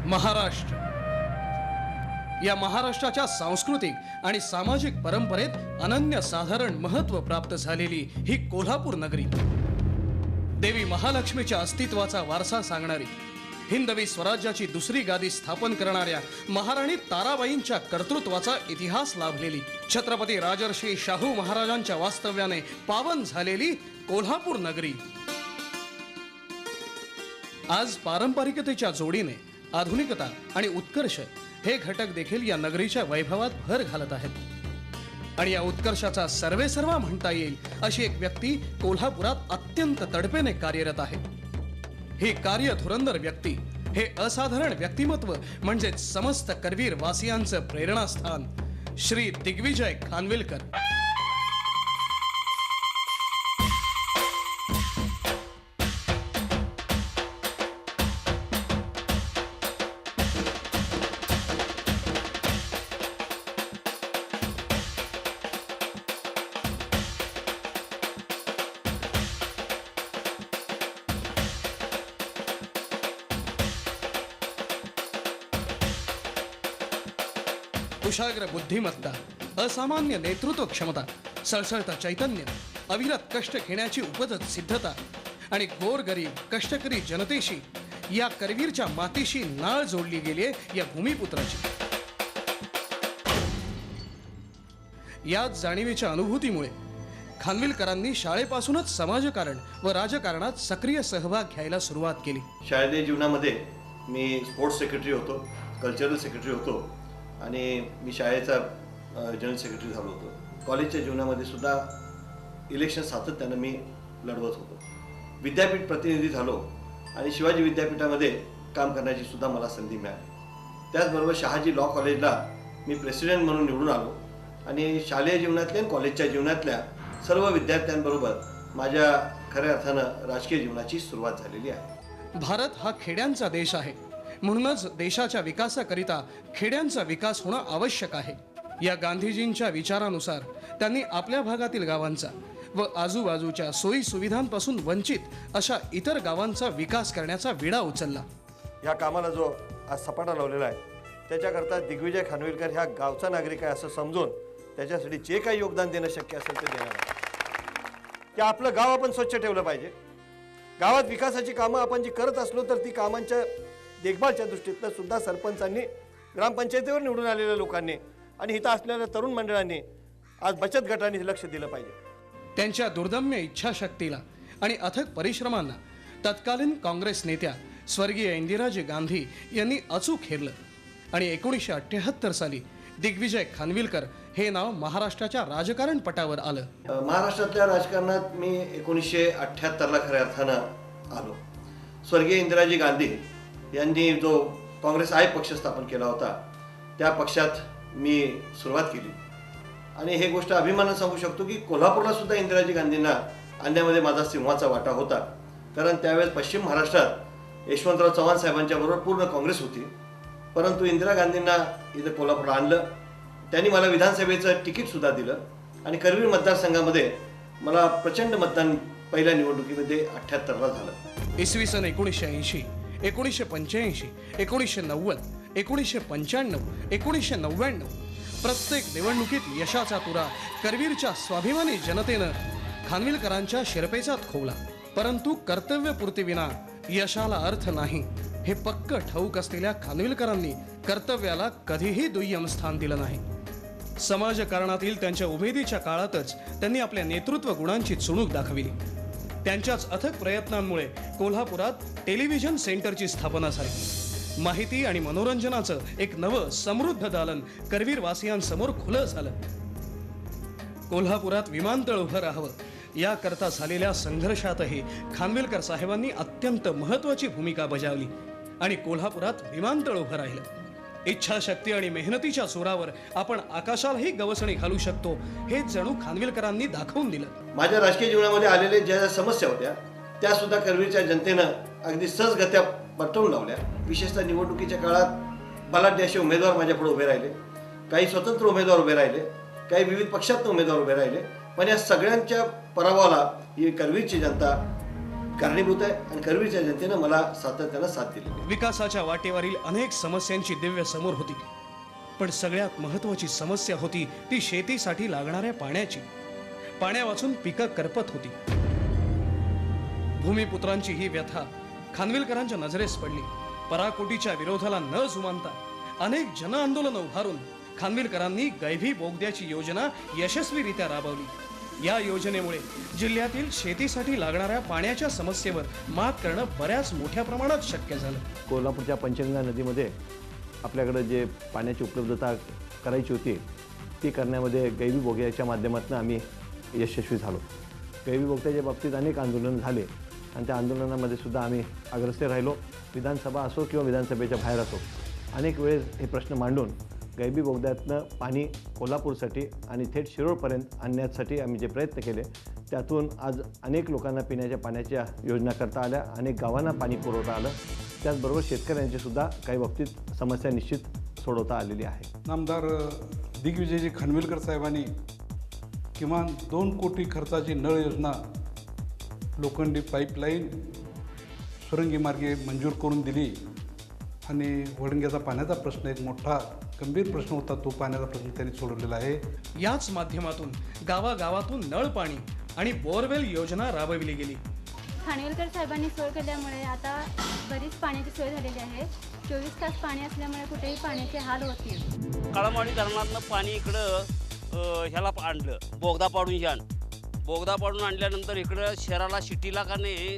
महाराष्ट्र या महाराष्ट्राच्या सांस्कृतिक आणि सामाजिक परंपरेत अनन्यसाधारण महत्त्व प्राप्त झालेली ही कोल्हापूर नगरी देवी महालक्ष्मीच्या अस्तित्वाचा वारसा सांगणारी, हिंदवी स्वराज्याची दुसरी गादी स्थापन करणाऱ्या महाराणी ताराबाईंच्या कर्तृत्वाचा इतिहास लाभलेली, छत्रपती राजर्षी शाहू महाराजांच्या वास्तव्याने पावन झालेली कोल्हापूर नगरी आज पारंपरिकतेच्या जोडीने आधुनिकता आणि उत्कर्ष हे घटक देखील या नगरीच्या वैभवात भर घालत आहेत। आणि या उत्कर्षाचा सर्वेसर्वा म्हणता येईल अशी एक व्यक्ती कोल्हापुरात अत्यंत तडफेने कार्यरत आहे। ही कार्यधुरंदर व्यक्ती, हे असाधारण व्यक्तिमत्व म्हणजे समस्त करवीर वासियांचं प्रेरणास्थान श्री दिग्विजय खानविलकर। कुशाग्र बुद्धिमत्ता, असामान्य नेतृत्व क्षमता, सळसळता चैतन्य, अविरत कष्ट घेण्याची उपजत सिद्धता आणि गोरगरीब कष्टकरी जनतेशी या करवीरच्या मातीशी नाळ जोडली गेली या भूमिपुत्राची। याच जाणीवेच्या अनुभूतीमुळे खानविलकरांनी शाळेपासूनच समाजकारण व राजकारणात सक्रिय सहभाग घ्यायला सुरुवात केली। शाळेच्या जीवनामध्ये मी स्पोर्ट्स सेक्रेटरी होतो, कल्चरल सेक्रेटरी होतो आणि मी शाळेचा जनरल सेक्रेटरी झालो होतो। कॉलेजच्या जीवनामध्ये सुद्धा इलेक्शन सातत्यानं मी लढवत होतो। विद्यापीठ प्रतिनिधी झालो आणि शिवाजी विद्यापीठामध्ये काम करण्याची सुद्धा मला संधी मिळाली। त्याचबरोबर शहाजी लॉ कॉलेजला मी प्रेसिडेंट म्हणून निवडून आलो आणि शालेय जीवनातल्या आणि कॉलेजच्या जीवनातल्या सर्व विद्यार्थ्यांबरोबर माझ्या खऱ्या अर्थानं राजकीय जीवनाची सुरुवात झालेली आहे। भारत हा खेड्यांचा देश आहे, म्हणूनच देशाच्या विकासाकरिता खेड्यांचा विकास होणं आवश्यक आहे। या गांधीजींच्या विचारानुसार त्यांनी आपल्या भागातील गावांचा व आजूबाजूच्या सोयी सुविधांपासून वंचित अशा इतर गावांचा विकास करण्याचा विडा उचलला। या कामाला जो आज सपाटा लावलेला आहे त्याच्याकरता दिग्विजय खानविलकर ह्या गावचा नागरिक आहे असं समजून त्याच्यासाठी जे काही योगदान देणं शक्य असेल ते देणार आहे। की आपलं गाव आपण स्वच्छ ठेवलं पाहिजे, गावात विकासाची कामं आपण जी करत असलो तर ती कामांच्या देखभालच्या दृष्टीतनं सुद्धा सरपंचांनी, ग्रामपंचायतीवर निवडून आलेल्या लोकांनी आणि इथं असलेल्या तरुण मंडळांनी, आज बचत गटांनी लक्ष दिलं पाहिजे। त्यांच्या दुर्दम्य इच्छाशक्तीला आणि अथक परिश्रमांना तत्कालीन काँग्रेस नेत्या स्वर्गीय इंदिराजी गांधी यांनी अचूक हेरलं आणि 1978 साली दिग्विजय खानविलकर हे नाव महाराष्ट्राच्या राजकारण पटावर आलं। महाराष्ट्रातल्या राजकारणात मी 1978ला खऱ्या अर्थानं आलो। स्वर्गीय इंदिराजी गांधी यांनी जो काँग्रेस आय पक्ष स्थापन केला होता त्या पक्षात मी सुरुवात केली आणि हे गोष्ट अभिमानाने सांगू शकतो की कोल्हापूरला सुद्धा इंदिराजी गांधींना आणण्यामध्ये माझा सिंहाचा वाटा होता। कारण त्यावेळेस पश्चिम महाराष्ट्रात यशवंतराव चव्हाण साहेबांच्या बरोबर पूर्ण काँग्रेस होती, परंतु इंदिरा गांधींना इथं कोल्हापूरला आणलं। त्यांनी मला विधानसभेचं तिकीट सुद्धा दिलं आणि करवीर मतदारसंघामध्ये मला प्रचंड मतदान पहिल्या निवडणुकीमध्ये 78ला झालं। इसवी सन 1980, 1985, 1990, 1995, 1999 प्रत्येक निवडणुकीत यशाचा तुरा करवीरच्या स्वाभिमानी जनतेनं खानविलकरांच्या शिरपेचात खोवला। परंतु कर्तव्यपूर्तीविना यशाला अर्थ नाही हे पक्क ठाऊक असलेल्या खानविलकरांनी कर्तव्याला कधीही दुय्यम स्थान दिलं नाही। समाजकारणातील त्यांच्या उमेदीच्या काळातच त्यांनी आपल्या नेतृत्व गुणांची चुणूक दाखविली। त्यांच्याच अथक प्रयत्नांमुळे कोल्हापुरात टेलिव्हिजन सेंटरची स्थापना झाली। माहिती आणि मनोरंजनाचं एक नवं समृद्ध दालन करवीर वासियांसमोर खुलं झालं। कोल्हापुरात विमानतळ उभं राहावं याकरता झालेल्या संघर्षातही खानविलकर साहेबांनी अत्यंत महत्त्वाची भूमिका बजावली आणि कोल्हापुरात विमानतळ उभं राहिलं। इच्छाशक्ती आणि मेहनतीच्या जोरावर आपण आकाशालाही गवसणी घालू शकतो हे जणू खानविलकरांनी दाखवून दिलं। माझ्या राजकीय जीवनामध्ये आलेल्या ज्या समस्या होत्या त्या सुद्धा करवीरच्या जनतेनं अगदी सहजगत्या पटवून लावल्या। विशेषतः निवडणुकीच्या काळात बलाढ्य असे उमेदवार माझ्यापुढे उभे राहिले, काही स्वतंत्र उमेदवार उभे राहिले, काही विविध पक्षातून उमेदवार उभे राहिले, पण या सगळ्यांच्या पराभवाला ही करवीरची जनता कारणीभूत आहे आणि करवीरच्या जनतेनं मला सातत्यानं साथ दिलेली आहे. विकासाच्या वाटेवरील अनेक समस्यांची दिव्य समोर होती, पण सगळ्यात महत्वाची समस्या होती ती शेतीसाठी लागणाऱ्या पाण्याची. पाण्यावाचून पिकं करपत होती. भूमिपुत्रांची ही व्यथा खानविलकरांच्या नजरेस पडली. पराकोटीच्या विरोधाला न जुमानता अनेक जन आंदोलन उभारून खानविलकरांनी गैभी बोगद्याची योजना यशस्वीरित्या राबवली. या योजनेमुळे जिल्ह्यातील शेतीसाठी लागणाऱ्या पाण्याच्या समस्येवर मात करणं बऱ्याच मोठ्या प्रमाणात शक्य झालं. कोल्हापूरच्या पंचगंगा नदीमध्ये आपल्याकडे जे पाण्याची उपलब्धता करायची होती ती करण्यामध्ये गैवी बोगद्याच्या माध्यमातून आम्ही यशस्वी झालो. गैवी बोगद्याच्या बाबतीत अनेक आंदोलन झाले आणि त्या आंदोलनामध्ये सुद्धा आम्ही अग्रेसर राहिलो. विधानसभा असो किंवा विधानसभेच्या बाहेर असो अनेक वेळेस हे प्रश्न मांडून गैबी बोगद्यातनं पाणी कोल्हापूरसाठी आणि थेट शिरोळपर्यंत आणण्यासाठी आम्ही जे प्रयत्न केले त्यातून आज अनेक लोकांना पिण्याच्या पाण्याच्या योजना करता आल्या, अनेक गावांना पाणी पुरवता आलं. त्याचबरोबर शेतकऱ्यांची सुद्धा काही बाबतीत समस्या निश्चित सोडवता आलेली आहे. नामदार दिग्विजयजी खानविलकर साहेबांनी किमान 2 कोटी खर्चाची नळ योजना, लोखंडी पाईपलाईन सुरंगी मार्गे मंजूर करून दिली आणि वडंग्याचा पाण्याचा प्रश्न एक मोठा गंभीर प्रश्न होता, तो पाण्याचा प्रश्न त्यांनी सोडवलेला आहे. याच माध्यमातून गावागावातून नळ पाणी आणि बोरवेल योजना राबविली गेली. खानविलकर साहेबांनी सोय केल्यामुळे आता बरीच पाण्याची सोय झालेली आहे. 24 तास पाणी असल्यामुळे कुठेही पाण्याचे हाल होत नाही. काळामाडी धरणातनं पाणी इकडं ह्याला आणलं, बोगदा पाडून ह्यान बोगदा पाडून आणल्यानंतर इकडं शहराला सिटीला का नाही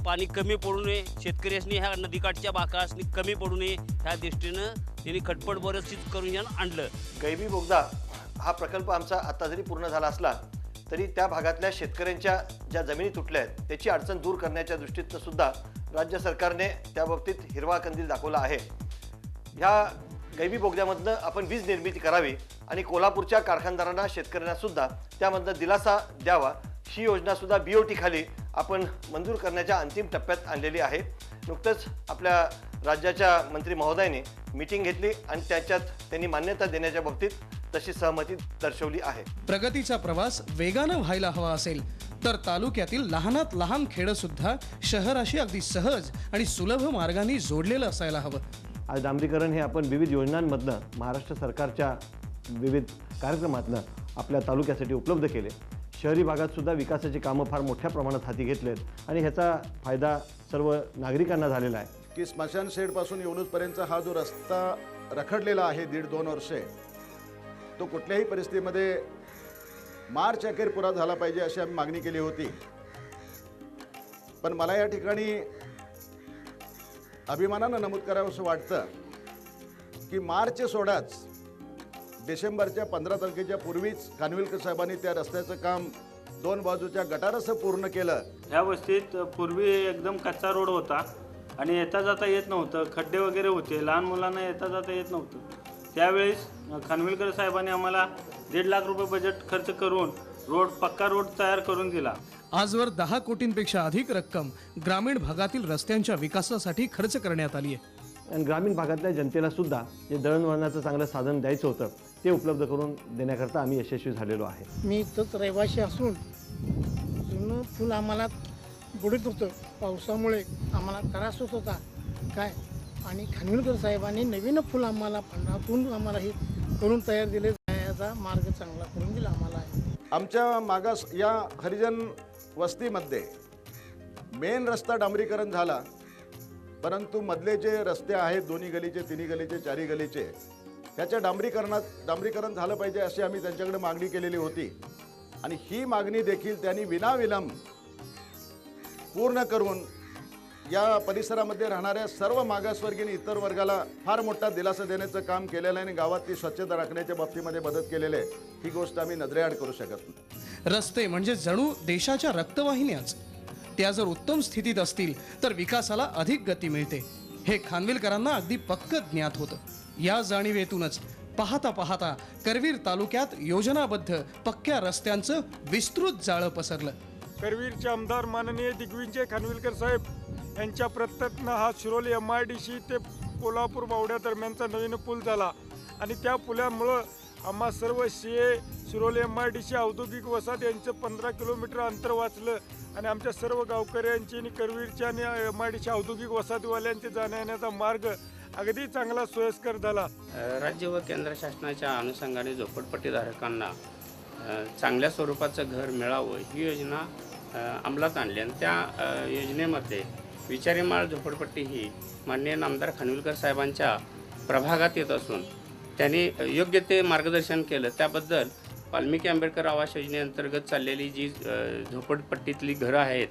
पाणी कमी पडू नये, शेतकऱ्यांनी ह्या नदीकाठच्या बाकासनी कमी पडू नये ह्या दृष्टीनं त्यांनी खटपट बरंच करून ह्यान आणलं. गैबी बोगदा हा प्रकल्प आमचा आता जरी पूर्ण झाला असला तरी त्या भागातल्या शेतकऱ्यांच्या ज्या जमिनी तुटल्या आहेत त्याची अडचण दूर करण्याच्या दृष्टीनं सुद्धा राज्य सरकारने त्या बाबतीत हिरवा कंदील दाखवला आहे. ह्या गैबी बोगद्यामधनं आपण वीज निर्मिती करावी आणि कोल्हापूरच्या कारखानदारांना, शेतकऱ्यांना सुद्धा त्यामधनं दिलासा द्यावा, ही योजना सुद्धा BOT खाली आपण मंजूर करण्याच्या अंतिम टप्प्यात आणलेली आहे. नुकतंच आपल्या राज्याच्या मंत्री महोदयाने मीटिंग घेतली आणि त्याच्यात त्यांनी मान्यता देण्याच्या बाबतीत तशी सहमती दर्शवली आहे. प्रगतीचा प्रवास वेगानं व्हायला हवा असेल तर तालुक्यातील लहानात लहान खेडं सुद्धा शहराशी अगदी सहज आणि सुलभ मार्गाने जोडलेलं असायला हवं. आज डांबरीकरण हे आपण विविध योजनांमधनं, महाराष्ट्र सरकारच्या विविध कार्यक्रमातनं आपल्या तालुक्यासाठी उपलब्ध केले. शहरी भागात सुद्धा विकासाची कामं फार मोठ्या प्रमाणात हाती घेतलेत आणि ह्याचा फायदा सर्व नागरिकांना झालेला आहे. की स्मशान शेडपासून येऊनपर्यंतचा हा जो रस्ता रखडलेला आहे 1.5-2 वर्षे, तो कुठल्याही परिस्थितीमध्ये मार्च अखेर पुरा झाला पाहिजे अशी आम्ही मागणी केली होती. पण मला या ठिकाणी अभिमानानं नमूद करावं असं वाटतं की मार्च सोडाच डिसेंबरच्या 15 तारखेच्या पूर्वीच खानविलकर साहेबांनी त्या रस्त्याचं काम 2 बाजूच्या गटारसह पूर्ण केलं. ह्या वस्तीत पूर्वी एकदम कच्चा रोड होता आणि येता जाता येत नव्हतं, खड्डे वगैरे होते, लहान मुलांना येता जाता येत नव्हतं. त्यावेळेस खानविलकर साहेबांनी आम्हाला 1.5 लाख रुपये बजेट खर्च करून पक्का रोड तयार करून दिला. आजवर 10 कोटींपेक्षा अधिक रक्कम ग्रामीण भागातील रस्त्यांच्या विकासासाठी खर्च करण्यात आली आहे. आणि ग्रामीण भागातल्या जनतेला सुद्धा जे दळणवळणाचं चांगलं साधन द्यायचं होतं ते उपलब्ध करून देण्याकरता आम्ही यशस्वी झालेलो आहे. मी इथंच रहिवासी असून जुनं पूल आम्हाला बुडीत होतं, पावसामुळे आम्हाला त्रास होत होता काय, आणि खानविलकर साहेबांनी नवीन पूल आम्हाला फंडातून आम्हाला हे करून तयार दिले, जायचा मार्ग चांगला करून दिला आम्हाला. आमच्या मागास या हरिजन वस्तीमध्ये मेन रस्ता डांबरीकरण झाला, परंतु मधले जे रस्ते आहेत 2 गलीचे, 3 गलीचे, 4 गलीचे, त्याच्या डांबरीकरण झालं पाहिजे अशी आम्ही त्यांच्याकडे मागणी केलेली होती. आणि ही मागणी देखील त्यांनी विनाविलंब पूर्ण करून या परिसरामध्ये राहणाऱ्या सर्व मागासवर्गीय इतर वर्गाला फार मोठा दिलासा देण्याचं काम केलेलं आहे आणि गावात ती स्वच्छता राखण्याच्या बाबतीमध्ये मदत केलेली आहे. ही गोष्ट आम्ही नजरेआड करू शकत नाही. रस्ते म्हणजे जणू देशाच्या रक्तवाहिन्याच. त्या जर उत्तम स्थितीत असतील तर विकासाला अधिक गती मिळते, हे खानविलकरांना अगदी पक्क ज्ञात होतं. या जाणीवेतूनच पाहता पाहता करवीर तालुक्यात योजनाबद्ध पक्क्या रस्त्यांचं विस्तृत जाळं पसरलं. करवीरचे आमदार माननीय दिग्विजय खानविलकर साहेब यांच्या प्रयत्नातनं हा शिरोली MIDC ते कोल्हापूर बावड्या दरम्यानचा नवीन पूल झाला आणि त्या पुलामुळं आम्हा सर्व CA शिरोली MIDC औद्योगिक वसाहत यांचं 15 किलोमीटर अंतर वाचलं आणि आमच्या सर्व गावकऱ्यांची आणि करवीरच्या आणि MIDC औद्योगिक वसाहतीवाल्यांचे जाण्या येण्याचा मार्ग अगदी चांगला सोयीस्कर झाला. राज्य व केंद्र शासनाच्या अनुषंगाने झोपडपट्टीधारकांना चांगल्या स्वरूपाचं घर मिळावं ही योजना अंमलात आणली आणि त्या योजनेमध्ये विचारीमाळ झोपडपट्टी ही माननीय नामदार खानविलकर साहेबांच्या प्रभागात येत असून त्यांनी योग्य ते मार्गदर्शन केलं. त्याबद्दल वाल्मिकी आंबेडकर आवास योजनेअंतर्गत चाललेली जी झोपडपट्टीतली घरं आहेत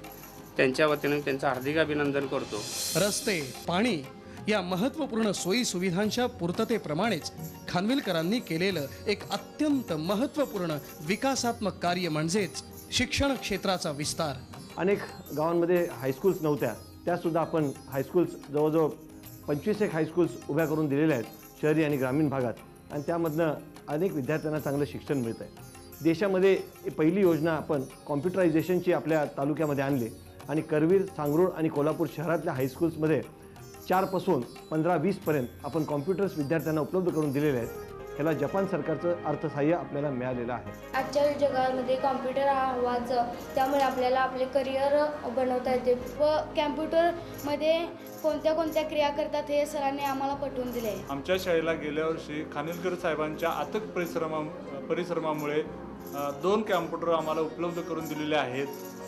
त्यांच्या वतीने त्यांचं हार्दिक अभिनंदन करतो. रस्ते, पाणी या महत्त्वपूर्ण सोयी सुविधांच्या पूर्ततेप्रमाणेच खानविलकरांनी केलेलं एक अत्यंत महत्त्वपूर्ण विकासात्मक कार्य म्हणजेच शिक्षण क्षेत्राचा विस्तार. अनेक गावांमध्ये हायस्कूल्स नव्हत्या, त्यासुद्धा आपण हायस्कूल्स जवळजवळ 25 हायस्कूल्स उभ्या करून दिलेल्या आहेत शहरी आणि ग्रामीण भागात आणि त्यामधनं अनेक विद्यार्थ्यांना चांगलं शिक्षण मिळतं आहे. देशामध्ये पहिली योजना आपण कॉम्प्युटरायझेशनची आपल्या तालुक्यामध्ये आणली आणि करवीर, सांगरूळ आणि कोल्हापूर शहरातल्या हायस्कूल्समध्ये 4 पासून 15-20 पर्यंत आपण कॉम्प्युटर्स विद्यार्थ्यांना उपलब्ध करून दिलेले आहेत. ह्याला जपान सरकारचं अर्थसहाय्य आपल्याला मिळालेलं आहे. आजच्या जगामध्ये कॉम्प्युटर हा हवाच, त्यामुळे आपल्याला आपले करिअर बनवता येते व कॅम्प्युटरमध्ये कोणत्या कोणत्या क्रिया करतात हे सरांनी आम्हाला पटवून दिले. आमच्या शाळेला गेल्या वर्षी खानविलकर साहेबांच्या अथक परिश्रमामुळे 2 कॅम्प्युटर आम्हाला उपलब्ध करून दिलेले आहेत.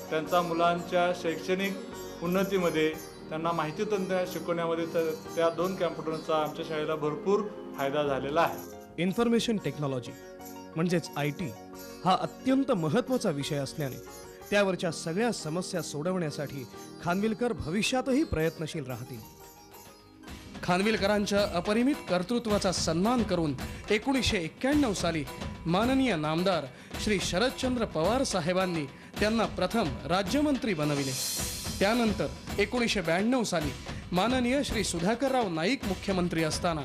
त्यांचा मुलांच्या शैक्षणिक उन्नतीमध्ये, त्यांना माहिती तंत्र शिकवण्यामध्ये त्या 2 कॅम्प्युटरचा आमच्या शाळेला भरपूर फायदा झालेला आहे. इन्फॉर्मेशन टेक्नॉलॉजी म्हणजेच IT हा अत्यंत महत्त्वाचा विषय असल्याने त्यावरच्या सगळ्या समस्या सोडवण्यासाठी खानविलकर भविष्यातही प्रयत्नशील राहतील. खानविलकरांच्या अपरिमित कर्तृत्वाचा सन्मान करून 1991 साली माननीय नामदार श्री शरदचंद्र पवार साहेबांनी त्यांना प्रथम राज्यमंत्री बनविले. त्यानंतर 1992 साली माननीय श्री सुधाकरराव नाईक मुख्यमंत्री असताना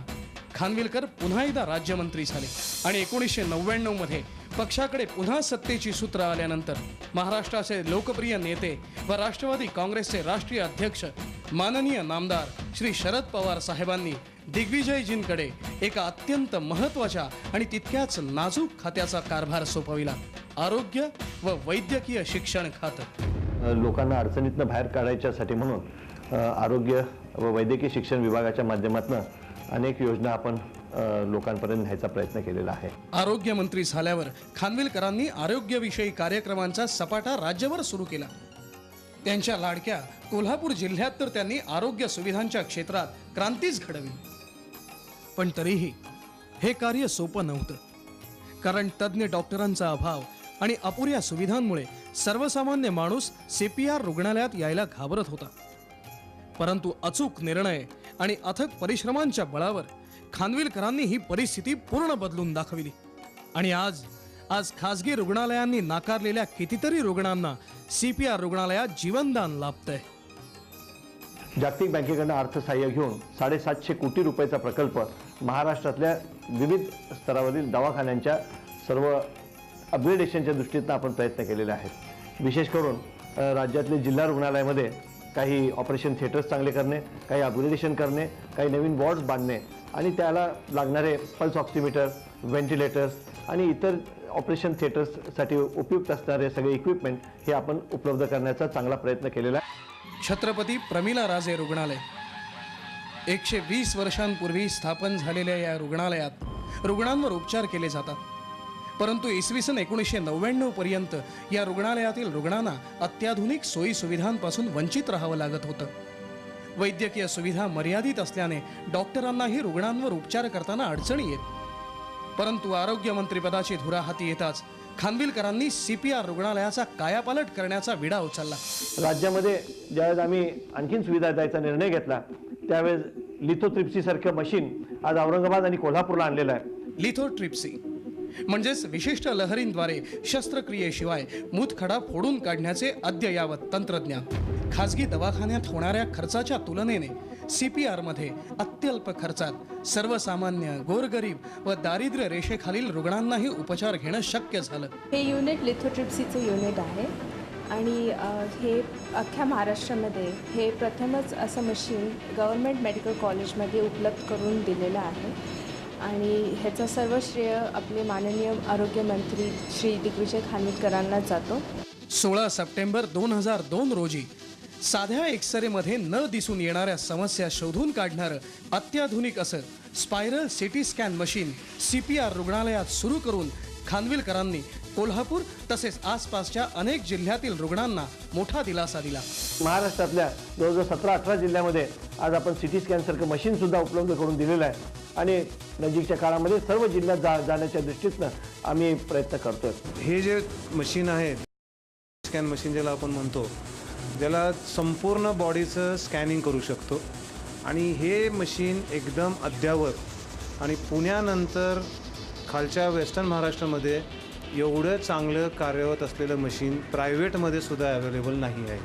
खानविलकर पुन्हा एकदा राज्यमंत्री झाले आणि 1999 मध्ये पक्षाकडे पुन्हा सत्तेची सूत्र आल्यानंतर महाराष्ट्राचे लोकप्रिय नेते व राष्ट्रवादी काँग्रेसचे राष्ट्रीय अध्यक्ष माननीय नामदार श्री शरद पवार साहेबांनी दिग्विजयजींकडे एका अत्यंत महत्त्वाच्या आणि तितक्याच नाजूक खात्याचा कारभार सोपविला, आरोग्य व वैद्यकीय शिक्षण खातं. लोकांना अडचणीतनं बाहेर काढायच्यासाठी म्हणून आरोग्य व वैद्यकीय शिक्षण विभागाच्या माध्यमातून अनेक योजना आपण लोकांपर्यंत न्यायचा प्रयत्न केलेला आहे. आरोग्यमंत्री झाल्यावर खानविलकरांनी आरोग्यविषयी कार्यक्रमांचा सपाटा राज्यभर सुरू केला. त्यांच्या लाडक्या कोल्हापूर जिल्ह्यात तर त्यांनी आरोग्य सुविधांच्या क्षेत्रात क्रांतीच घडवली. पण तरीही हे कार्य सोपं नव्हतं, कारण तज्ज्ञ डॉक्टरांचा अभाव आणि अपुऱ्या सुविधांमुळे सर्वसामान्य माणूस CPR रुग्णालयात यायला घाबरत होता. परंतु अचूक निर्णय आणि अथक परिश्रमांच्या बळावर खानविलकरांनी ही परिस्थिती पूर्ण बदलून दाखविली आणि आज खासगी रुग्णालयांनी नाकारलेल्या कितीतरी रुग्णांना CPR रुग्णालयात जीवनदान लाभतंय. जागतिक बँकेकडून अर्थसहाय्य घेऊन 750 कोटी रुपयाचा प्रकल्प महाराष्ट्रातल्या विविध स्तरावरील दवाखान्यांच्या सर्व अपग्रेडेशनच्या दृष्टीनं आपण प्रयत्न केलेले आहेत. विशेष करून राज्यातले जिल्हा रुग्णालयामध्ये काही ऑपरेशन थिएटर्स चांगले करणे, काही अपग्रेडेशन करणे, काही नवीन वॉर्ड्स बांधणे आणि त्याला लागणारे पल्स ऑक्सिमीटर, व्हेंटिलेटर्स आणि इतर ऑपरेशन थिएटर्ससाठी उपयुक्त असणारे सगळे इक्विपमेंट हे आपण उपलब्ध करण्याचा चांगला प्रयत्न केलेला आहे. छत्रपती प्रमिला राजे रुग्णालय 120 वर्षांपूर्वी स्थापन झालेल्या या रुग्णालयात रुग्णांवर उपचार केले जातात. परंतु इसवी सन 1999 पर्यंत या रुग्णालयातील रुग्णांना अत्याधुनिक सोयी सुविधांपासून वंचित राहावं लागत होतं. वैद्यकीय सुविधा मर्यादित असल्याने डॉक्टरांनाही रुग्णांवर उपचार करताना अडचणी येत. परंतु आरोग्यमंत्रीपदाची धुरा हाती येताच खानविलकरांनी CPR रुग्णालयाचा कायापालट करण्याचा विडा उचलला. राज्यामध्ये ज्यावेळेस आम्ही आणखीन सुविधा द्यायचा निर्णय घेतला त्यावेळेस लिथोट्रिप्सी सारखं मशीन आज औरंगाबाद आणि कोल्हापूरला आणलेलं आहे. लिथोट्रिप्सी म्हणजेच विशिष्ट लहरींद्वारे शस्त्रक्रियेशिवाय मूतखडा फोडून काढण्याचे अद्ययावत तंत्रज्ञान. खासगी दवाखान्यात होणाऱ्या खर्चाच्या तुलनेने CPR मध्ये अत्यल्प खर्चात सर्वसामान्य, गोरगरीब व दारिद्र्य रेषेखालील रुग्णांनाही उपचार घेणं शक्य झालं. हे युनिट लिथोट्रिप्सीचं युनिट आहे आणि हे अख्ख्या महाराष्ट्रामध्ये हे प्रथमच असं मशीन गव्हर्नमेंट मेडिकल कॉलेजमध्ये उपलब्ध करून दिलेलं आहे आणि ह्याचं सर्व श्रेय आपले माननीय आरोग्यमंत्री श्री दिग्विजय खानविलकरांनाच जातो. 16 सप्टेंबर 2002 रोजी साध्या एक्सरेमध्ये न दिसून येणाऱ्या समस्या शोधून काढणारं अत्याधुनिक असं spiral CT scan machine CPR रुग्णालयात सुरू करून खानविलकरांनी कोल्हापूर तसेच आसपासच्या अनेक जिल्ह्यातील रुग्णांना मोठा दिलासा दिला. महाराष्ट्रातल्या जवळजवळ 17-18 जिल्ह्यामध्ये आज आपण सिटी स्कॅनसारखं मशीनसुद्धा उपलब्ध करून दिलेलं आहे आणि नजीकच्या काळामध्ये सर्व जिल्ह्यात जाण्याच्या दृष्टीतनं आम्ही प्रयत्न करतोय. हे जे मशीन आहे स्कॅन मशीन ज्याला आपण म्हणतो, ज्याला संपूर्ण बॉडीचं स्कॅनिंग करू शकतो आणि हे मशीन एकदम अद्ययावत आणि पुण्यानंतर खालच्या वेस्टर्न महाराष्ट्रामध्ये एवढं चांगलं कार्यरत असलेलं मशीन प्रायव्हेटमध्ये सुद्धा अवेलेबल नाही आहे.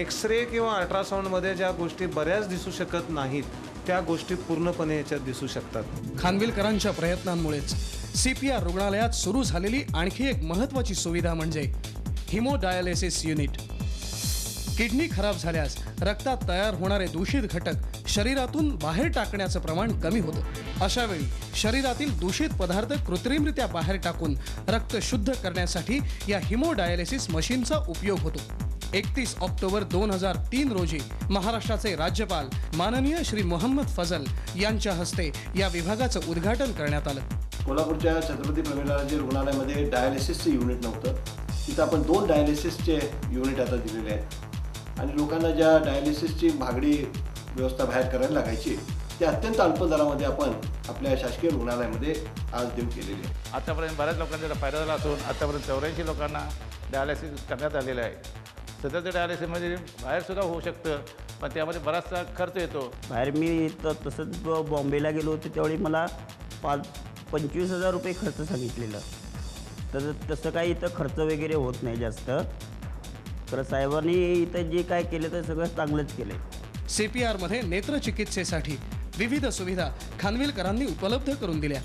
एक्सरे किंवा अल्ट्रासाऊंडमध्ये ज्या गोष्टी बऱ्याच दिसू शकत नाहीत त्या गोष्टी पूर्णपणे याच्यात दिसू शकतात. खानविलकरांच्या प्रयत्नांमुळेच CPR रुग्णालयात सुरू झालेली आणखी एक महत्त्वाची सुविधा म्हणजे हिमोडायलिसिस युनिट. किडनी खराब झाल्यास रक्तात तयार होणारे दूषित घटक शरीरातून बाहेर टाकण्याचं प्रमाण कमी होतं. अशा वेळी शरीरातील दूषित पदार्थ कृत्रिमरित्या बाहेर टाकून रक्त शुद्ध करण्यासाठी या हिमोडायलिसिस मशीनचा उपयोग होतो. 31 ऑक्टोबर 2003 रोजी महाराष्ट्राचे राज्यपाल माननीय श्री मोहम्मद फजल यांच्या हस्ते या विभागाचं उद्घाटन करण्यात आलं. कोल्हापूरच्या छत्रपती प्रमिलाजी रुग्णालयामध्ये डायलिसिसचं युनिट नव्हतं. तिथं आपण 2 डायलिसिसचे युनिट आता दिलेले आहेत आणि लोकांना ज्या डायलिसिसची महागडी व्यवस्था बाहेर करायला लागायची ते अत्यंत अल्प दरामध्ये आपण आपल्या शासकीय रुग्णालयामध्ये आज देऊ केलेली आहे. आतापर्यंत बऱ्याच लोकांचा फायदा झाला असून आतापर्यंत 84 लोकांना डायलिसिस करण्यात आलेलं आहे. सध्याचं डायलिसिसमध्ये बाहेरसुद्धा होऊ शकतं, पण त्यामध्ये बराचसा खर्च येतो. बाहेर मी तसंच बॉम्बेला गेलो होतो त्यावेळी मला 25,000 रुपये खर्च सांगितलेलं. तर तसं काही इथं खर्च वगैरे होत नाही जास्त. तर साहेबांनी इथं जे काय केलं तर सगळं चांगलंच केलं. CPR मध्ये नेत्रचिकित्सेसाठी विविध सुविधा खानविलकरांनी उपलब्ध करून दिल्या.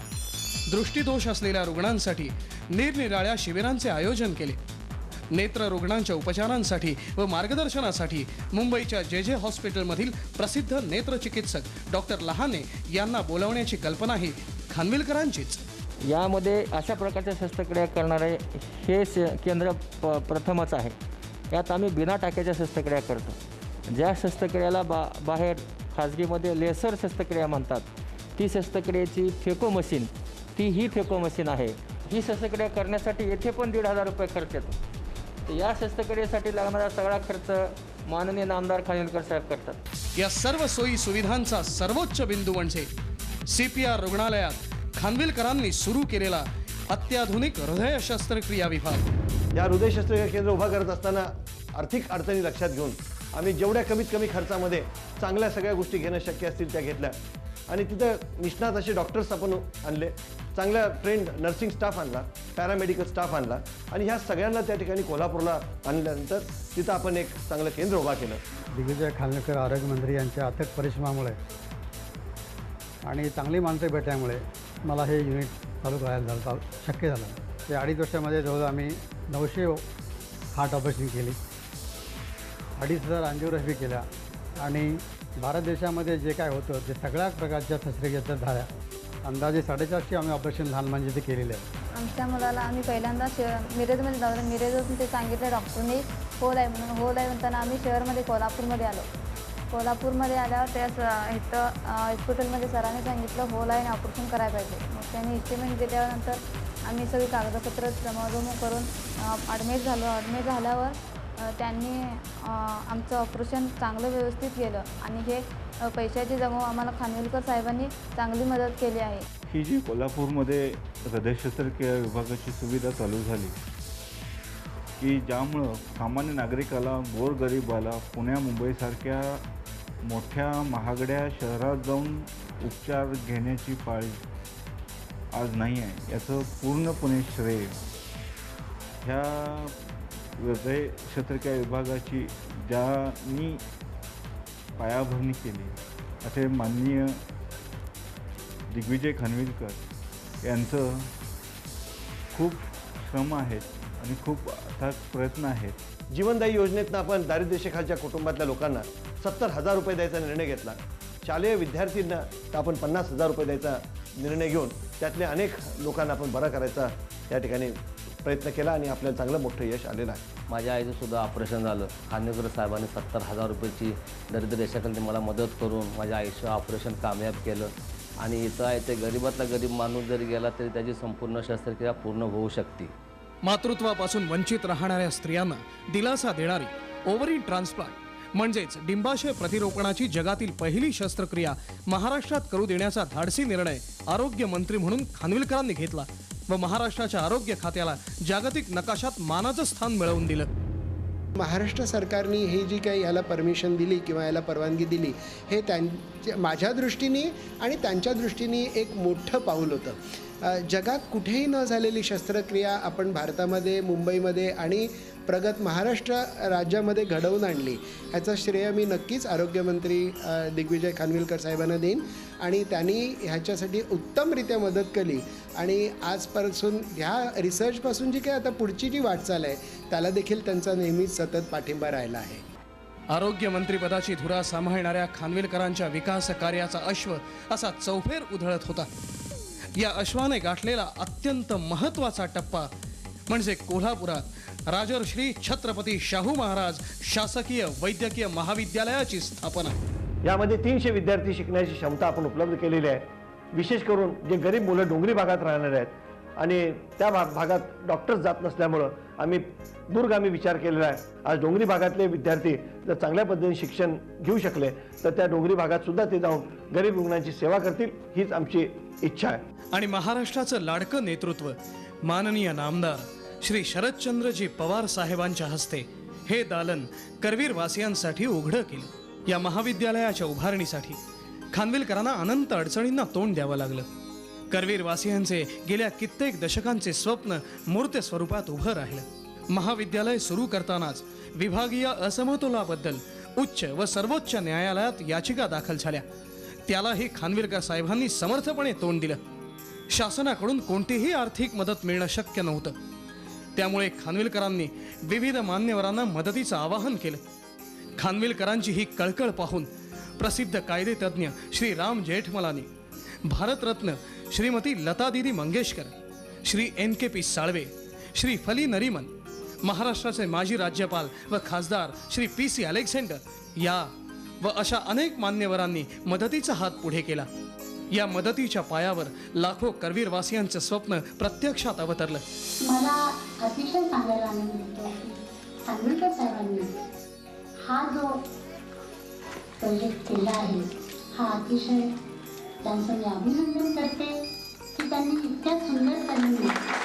दृष्टीदोष असलेल्या रुग्णांसाठी निरनिराळ्या शिबिरांचे आयोजन केले. नेत्र रुग्णांच्या उपचारांसाठी व मार्गदर्शनासाठी मुंबईच्या JJ हॉस्पिटलमधील प्रसिद्ध नेत्रचिकित्सक डॉक्टर लहाने यांना बोलावण्याची कल्पनाही खानविलकरांचीच. यामध्ये अशा प्रकारच्या शस्त्रक्रिया करणारे हे केंद्र प्रथमच आहे. यात आम्ही बिना टाक्याच्या शस्त्रक्रिया करतो. ज्या शस्त्रक्रियाला बाहेर खाजगीमध्ये लेसर शस्त्रक्रिया म्हणतात, ती शस्त्रक्रियेची फेको मशीन ही फेको मशीन आहे. ही शस्त्रक्रिया करण्यासाठी येथे पण 1,500 रुपये खर्च येतो. तर या शस्त्रक्रियेसाठी लागणारा सगळा खर्च माननीय नामदार खानविलकर साहेब करतात. या सर्व सोयी सुविधांचा सर्वोच्च बिंदू म्हणजे CPR रुग्णालयात खानविलकरांनी सुरू केलेला अत्याधुनिक हृदय शस्त्रक्रिया विभाग. या हृदय शस्त्रक्रिया केंद्र उभा करत असताना आर्थिक अडचणी लक्षात घेऊन आम्ही जेवढ्या कमीत कमी खर्चामध्ये चांगल्या सगळ्या गोष्टी घेणं शक्य असतील त्या घेतल्या आणि तिथं निष्णात असे डॉक्टर्स आपण आणले, चांगला ट्रेंड नर्सिंग स्टाफ आणला, पॅरामेडिकल स्टाफ आणला आणि ह्या सगळ्यांना त्या ठिकाणी कोल्हापूरला आणल्यानंतर तिथं आपण एक चांगलं केंद्र उभा केलं. दिग्विजय खानविलकर आरोग्यमंत्री यांच्या अथक परिश्रमामुळे आणि चांगली माणसे भेटल्यामुळे मला हे युनिट चालू करायला शक्य झालं. ते 2.5 वर्षामध्ये जवळ आम्ही 900 हार्ट ऑपरेशन केली, 2,500 अँजिओग्राफी केल्या आणि भारत देशामध्ये जे काय होतं ते सगळ्या प्रकारच्या शस्त्रक्रिया झाल्या. अंदाजे 450 आम्ही ऑपरेशन लहान म्हणजे ते केलेले आहे. आमच्या मुलाला आम्ही पहिल्यांदा मिरजमध्ये जाऊ, मिरजतून ते सांगितलं डॉक्टरने होल आहे म्हणून. होल आहे म्हणताना आम्ही शहरमध्ये कोल्हापूरमध्ये आलो. कोल्हापूरमध्ये आल्यावर त्या इथं हॉस्पिटलमध्ये सरांनी सांगितलं होल आहे ऑपरेशन करायला पाहिजे. मग त्यांनी इस्टिमेट दिल्यानंतर आम्ही सगळी कागदपत्र जमाजमा करून ॲडमिट झालो. ॲडमिट झाल्यावर त्यांनी आमचं ऑपरेशन चांगलं व्यवस्थित केलं आणि हे पैशाची जमा आम्हाला खानविलकर साहेबांनी चांगली मदत केली आहे. ही जी कोल्हापूरमध्ये हृदय शस्त्रक्रिया विभागाची सुविधा चालू झाली की ज्यामुळं सामान्य नागरिकाला, गोरगरिबाला पुण्या मुंबईसारख्या मोठ्या महागड्या शहरात जाऊन उपचार घेण्याची पाळी आज नाही आहे. याचं पूर्णपणे श्रेय ह्या हृदय शस्त्रक्रिया विभागाची ज्यांनी पायाभरणी केली असे माननीय दिग्विजय खानविलकर यांचं खूप श्रम आहेत आणि खूप अथक प्रयत्न आहेत. जीवनदायी योजनेतनं आपण दारिद्र्यरेषेखालच्या कुटुंबातल्या लोकांना 70,000 रुपये द्यायचा निर्णय घेतला. शालेय विद्यार्थ्यांना तर आपण 50,000 रुपये द्यायचा निर्णय घेऊन त्यातले अनेक लोकांना आपण बरा करायचा या ठिकाणी प्रयत्न केला आणि आपल्याला चांगलं मोठं यश आलेलं आहे. माझ्या आईचं सुद्धा ऑपरेशन झालं. खानविलकर साहेबांनी 70,000 रुपयाची दारिद्र्य रेषेखाली मला मदत करून माझ्या आईचं ऑपरेशन कामयाब केलं. आणि इथं आहे ते गरीबातला गरीब माणूस जरी गेला तरी त्याची संपूर्ण शस्त्रक्रिया पूर्ण होऊ शकते. मातृत्वापासून वंचित राहणाऱ्या स्त्रियांना दिलासा देणारी ओव्हरी ट्रान्सप्लांट म्हणजेच डिंबाशय प्रतिरोपणाची जगातील पहिली शस्त्रक्रिया महाराष्ट्रात करू देण्याचा धाडसी निर्णय आरोग्य मंत्री म्हणून खानविलकरांनी घेतला व महाराष्ट्राच्या आरोग्य खात्याला जागतिक नकाशात मानाचं स्थान मिळवून दिलं. महाराष्ट्र सरकारने ही जी काही याला परमिशन दिली किंवा याला परवानगी दिली हे माझ्या दृष्टीने आणि त्यांच्या दृष्टीने एक मोठं पाऊल होतं. जगात कुठेही न झालेली शस्त्रक्रिया आपण भारतामध्ये, मुंबईमध्ये आणि प्रगत महाराष्ट्र राज्यामध्ये घडवून आणली. ह्याचं श्रेय मी नक्कीच आरोग्यमंत्री दिग्विजय खानविलकर साहेबांना देईन आणि त्यांनी ह्याच्यासाठी उत्तमरित्या मदत केली आणि आजपासून ह्या रिसर्चपासून जी काही आता पुढची जी वाटचाल आहे त्याला देखील त्यांचा नेहमीच सतत पाठिंबा राहिला आहे. आरोग्य मंत्रिपदाची धुरा सांभाळणाऱ्या खानविलकरांच्या विकास कार्याचा अश्व असा चौफेर उधळत होता. या अश्वाने गाठलेला अत्यंत महत्त्वाचा टप्पा म्हणजे कोल्हापुरात राजर्षी छत्रपती शाहू महाराज शासकीय वैद्यकीय महाविद्यालयाची स्थापना. यामध्ये 300 विद्यार्थी शिकण्याची क्षमता आपण उपलब्ध केलेली आहे. विशेष करून जे गरीब मुलं डोंगरी भागात राहणारे आहेत आणि त्या भागात डॉक्टर्स जात नसल्यामुळं आम्ही दूरगामी विचार केलेला आहे. आज डोंगरी भागातले विद्यार्थी जर चांगल्या पद्धतीने शिक्षण घेऊ शकले तर त्या डोंगरी भागात सुद्धा ते जाऊन गरीब रुग्णांची सेवा करतील हीच आमची इच्छा आहे. आणि महाराष्ट्राचं लाडकं नेतृत्व माननीय नामदार श्री शरदचंद्रजी पवार साहेबांच्या हस्ते हे दालन करवीर वासियांसाठी उघडं केलं. या महाविद्यालयाच्या उभारणीसाठी खानविलकरांना अनंत अडचणींना तोंड द्यावं लागलं. करवीर वासियांचे गेल्या कित्येक दशकांचे स्वप्न मूर्त स्वरूपात उभं राहिलं. महाविद्यालय सुरू करतानाच विभागीय असमतोलाबद्दल उच्च व सर्वोच्च न्यायालयात याचिका दाखल झाल्या. त्यालाही खानविलकर साहेबांनी समर्थपणे तोंड दिलं. शासनाकडून कोणतीही आर्थिक मदत मिळणं शक्य नव्हतं. त्यामुळे खानविलकरांनी विविध मान्यवरांना मदतीचं आवाहन केलं. खानविलकरांची ही कळकळ पाहून प्रसिद्ध कायदेतज्ञ श्री राम जेठमलानी, भारतरत्न श्रीमती लता दीदी मंगेशकर, श्री NKP साळवे, श्री फली नरीमन, महाराष्ट्राचे माजी राज्यपाल व खासदार श्री PC अलेक्झांडर या व अशा अनेक मान्यवरांनी मदतीचा हात पुढे केला. या मदतीच्या पायावर लाखो करवीरवासियांचं स्वप्न प्रत्यक्षात अवतरलं. मला अतिशय सांगायला आनंद होतो की खानविलकर साहेबांनी हा जो प्रोजेक्ट केला आहे हा अतिशय त्यांचं मी अभिनंदन करते की त्यांनी इतक्या सुंदर पद्धतीने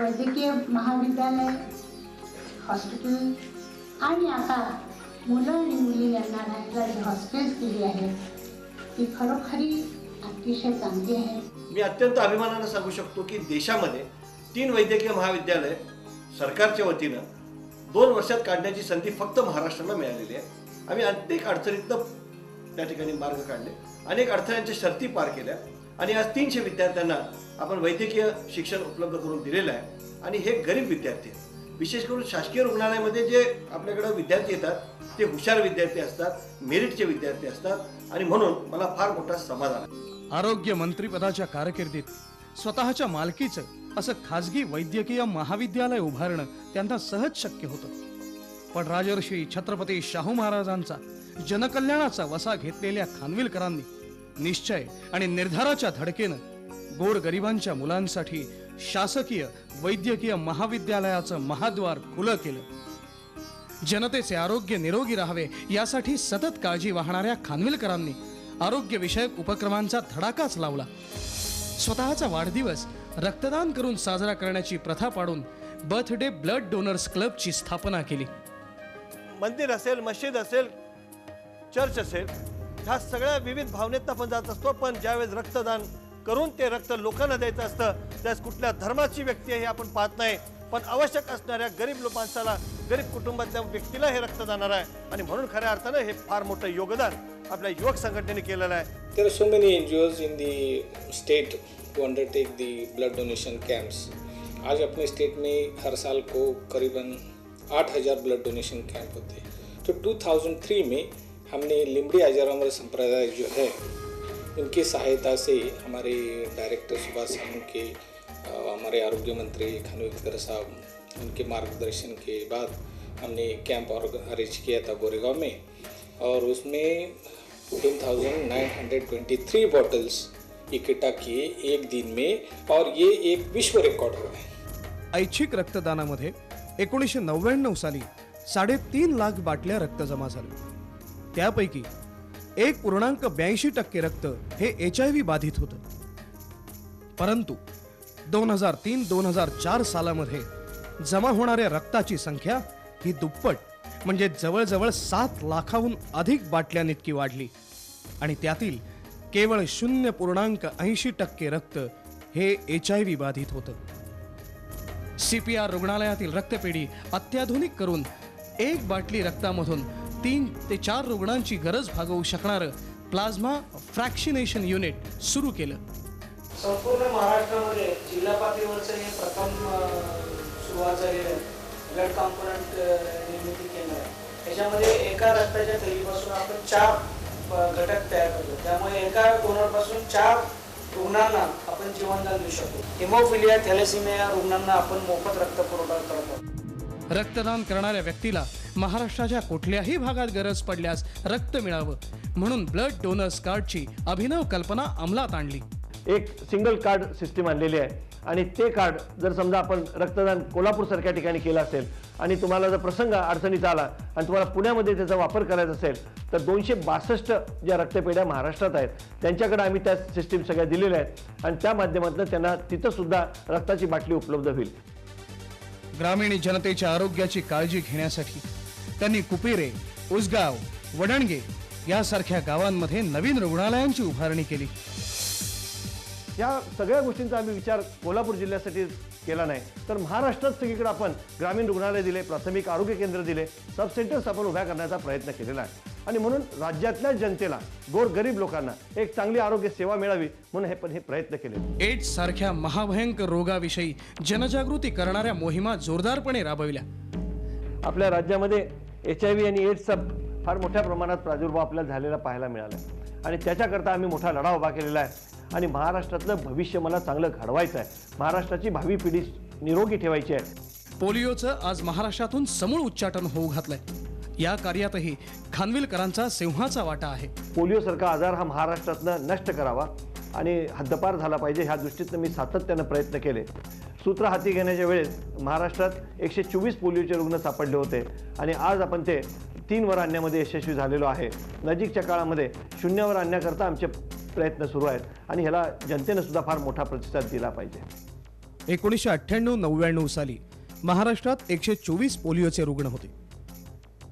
वैद्यकीय महाविद्यालय, हॉस्पिटल आणि आता मुलं आणि मुली यांना राहायला जी हॉस्टेल्स दिली आहेत ती खरोखरी अतिशय चांगली आहे. मी अत्यंत अभिमानानं सांगू शकतो की देशामध्ये 3 वैद्यकीय महाविद्यालय सरकारच्या वतीनं 2 वर्षात काढण्याची संधी फक्त महाराष्ट्राला मिळालेली आहे. आम्ही अनेक अडचणीतनं त्या ठिकाणी मार्ग काढले, अनेक अडथळ्यांच्या शर्ती पार केल्या आणि आज 300 विद्यार्थ्यांना आपण वैद्यकीय शिक्षण उपलब्ध करून दिलेलं आहे. आणि हे गरीब विद्यार्थी विशेष करून शासकीय रुग्णालयामध्ये जे आपल्याकडे विद्यार्थी येतात ते हुशार विद्यार्थी असतात, मेरिटचे विद्यार्थी असतात आणि म्हणून मला फार मोठा समाधान आहे. आरोग्य मंत्रिपदाच्या कारकिर्दीत स्वतःच्या मालकीचं असं खाजगी वैद्यकीय महाविद्यालय उभारणं त्यांना सहज शक्य होतं. पण राजर्षी छत्रपती शाहू महाराजांचा जनकल्याणाचा वसा घेतलेल्या खानविलकरांनी निश्चय आणि निर्धाराच्या धडकेनं गोरगरिबांच्या मुलांसाठी शासकीय वैद्यकीय महाविद्यालयाचं महाद्वार खुलं केलं. जनतेचे आरोग्य निरोगी राहावे यासाठी सतत काळजी वाहणाऱ्या खानविलकरांनी आरोग्यविषयक उपक्रमांचा धडाकाच लावला. स्वतःचा वाढदिवस रक्तदान करून साजरा करण्याची प्रथा पाडून बर्थडे ब्लड डोनर्स क्लबची स्थापना केली. मंदिर असेल, मस्जिद असेल, चर्च असेल, ह्या सगळ्या विविध भावनेत आपण जात असतो. पण ज्यावेळेस रक्तदान करून ते रक्त लोकांना द्यायचं असतं त्यावेळेस कुठल्या धर्माची व्यक्ती आहे हे आपण पाहत नाही, पण आवश्यक असणाऱ्या गरीब माणसाला, गरीब कुटुंबातल्या व्यक्तीला हे रक्त जाणार आहे. आणि म्हणून खऱ्या अर्थानं हे फार मोठं योगदान आपल्या युवक संघटनेने केलेलं आहे. There are so many NGOs in the state to undertake the blood donation camps. आज अपने स्टेट में हर साल को करीबन 8,000 ब्लड डोनेशन कैंप होते हैं. तो 2003 में हमने लिमड़ी अजरामर संप्रदाय जो है उनकी सहायता से हमारे डायरेक्टर सुभाष सामंत के हमारे आरोग्य मंत्री खानविलकर साहब उनके मार्गदर्शन के बाद हमने कैंप अरेंज किया था गोरेगांव में और उसमें 1923 बॉटल्स इकट्ठा किए एक दिन में और ये एक विश्व रिकॉर्ड हुआ। ऐच्छिक रक्तदानामध्ये 1999 साली 3.5 लाख बाटल्या रक्त जमा झाले। त्यापैकी 1.82% रक्त हे HIV बाधित होतं। परंतु 2003-2004 सालामध्ये जमा होणाऱ्या रक्ताची संख्या ही दुप्पट म्हणजे जवळजवळ 7 लाखाहून अधिक बाटल्यांइतकी वाढली आणि त्यातील केवळ 0.80% रक्त हे HIV बाधित होतं। CPR रुग्णालयातील रक्तपेढी अत्याधुनिक करून 1 बाटली रक्तामधून 3 ते 4 रुग्णांची गरज भागवू शकणारं प्लाझ्मा फ्रॅक्शिनेशन युनिट सुरू केलं। संपूर्ण महाराष्ट्रामध्ये जिल्हा पातळीवरचं हे प्रथम सुरुवात झालेलं ब्लड कॉम्पोनंट निर्मिती केंद्र आहे। त्याच्यामध्ये एका रक्ताच्या थैलीपासून आपण 4 घटक तयार करतो, त्यामुळे एका डोनरपासून 4 रुग्णांना आपण जीवनदान देऊ शकतो। हिमोफिलिया थॅलेसिमिया रुग्णांना आपण मोफत रक्त पुरवठा करतो। रक्तदान करणाऱ्या व्यक्तीला महाराष्ट्राच्या कुठल्याही भागात गरज पडल्यास रक्त मिळावं म्हणून ब्लड डोनर्स कार्डची अभिनव कल्पना अंमलात आणली। एक सिंगल कार्ड सिस्टीम आणलेली आहे आणि ते कार्ड जर समजा आपण रक्तदान कोल्हापूरसारख्या ठिकाणी केलं असेल आणि तुम्हाला जर प्रसंग अडचणीचा आला आणि तुम्हाला पुण्यामध्ये त्याचा वापर करायचा असेल तर 262 ज्या रक्तपेढ्या महाराष्ट्रात आहेत त्यांच्याकडे आम्ही त्या सिस्टीम सगळ्या दिलेल्या आहेत आणि त्या माध्यमातून त्यांना तिथं सुद्धा रक्ताची बाटली उपलब्ध होईल। ग्रामीण जनतेच्या आरोग्याची काळजी घेण्यासाठी त्यांनी कुपेरे, उसगाव, वडणगे यासारख्या गावांमध्ये नवीन रुग्णालयांची उभारणी केली। या सगळ्या गोष्टींचा आम्ही विचार कोल्हापूर जिल्ह्यासाठी केला नाही तर महाराष्ट्रात सगळीकडे आपण ग्रामीण रुग्णालय दिले, प्राथमिक आरोग्य केंद्र दिले, सब सेंटर्स आपण उभ्या करण्याचा प्रयत्न केलेला आहे आणि म्हणून राज्यातल्या जनतेला, गोरगरीब लोकांना एक चांगली आरोग्य सेवा मिळावी म्हणून हे प्रयत्न केले। एड्स सारख्या महाभयंकर रोगाविषयी जनजागृती करणाऱ्या मोहिमा जोरदारपणे राबविल्या। आपल्या राज्यामध्ये HIV आणि एड्सचा फार मोठ्या प्रमाणात प्रादुर्भाव आपल्याला झालेला पाहायला मिळाला आणि त्याच्याकरता आम्ही मोठा लढा उभा केलेला आहे आणि महाराष्ट्रातलं भविष्य मला चांगलं घडवायचं आहे। महाराष्ट्राची भावी पिढी निरोगी ठेवायची आहे। पोलिओचं आज महाराष्ट्रातून समूळ उच्चाटन होऊ घातलंय। या कार्यातही खानविलकरांचा सिंहाचा वाटा आहे। पोलिओसारखा आजार हा महाराष्ट्रातनं नष्ट करावा आणि हद्दपार झाला पाहिजे ह्या दृष्टीनं मी सातत्यानं प्रयत्न केले। सूत्र हाती घेण्याच्या वेळेस महाराष्ट्रात 124 पोलिओचे रुग्ण सापडले होते आणि आज आपण ते 3 वर आणण्यामध्ये यशस्वी झालेलो आहे। नजीकच्या काळामध्ये 0 वर आणण्याकरता आमचे प्रयत्न सुरू आहेत आणि ह्याला जनतेनं सुद्धा फार मोठा प्रतिसाद दिला पाहिजे। 1998-99 साली महाराष्ट्रात 124 पोलिओचे रुग्ण होते।